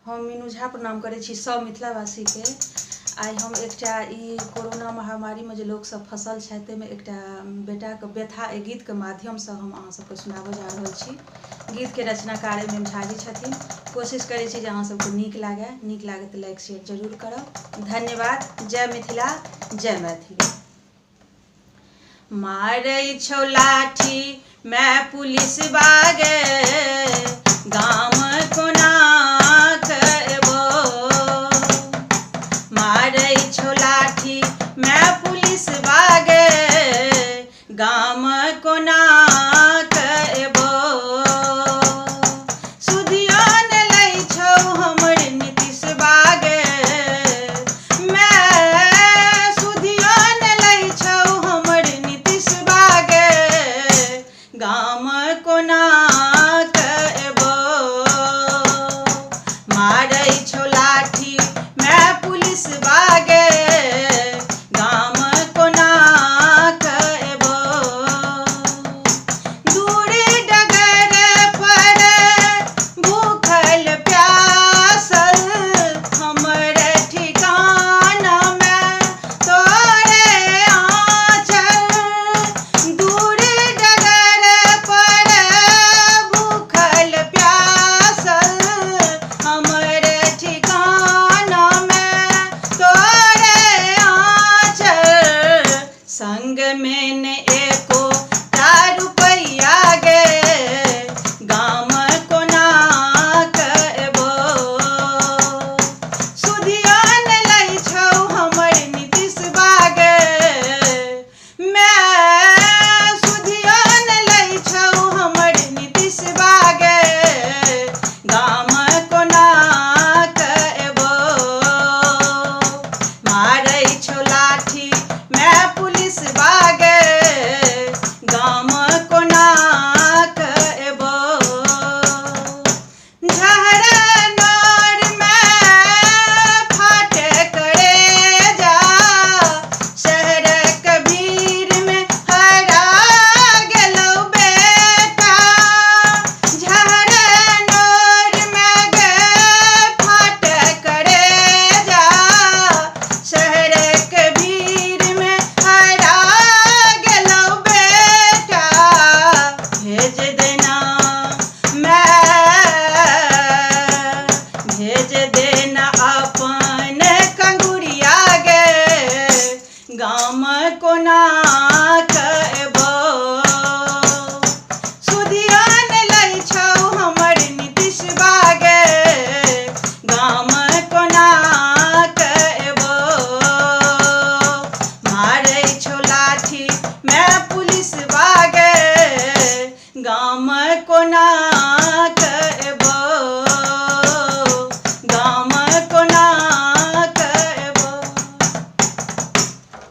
हम मीनू झा प्रणाम करै छी सब मिथिलावासी के। आइ हम एकटा ई कोरोना महामारी में जे लोग सब फंसल छथि ताहिमे एकटा बेटा के व्यथा एहि गीत के माध्यम से हम अहाँ सबके सुनाबऽ जा रहल छी। गीत के रचनाकार एम झा जी छथिन। कोशिश करै छी जे अहाँ सबके नीक लागे तो लाइक शेयर जरूर करब। धन्यवाद। जय मिथिला, जय मैथिली। मारै छौ लाठी मैं पुलिस बागे,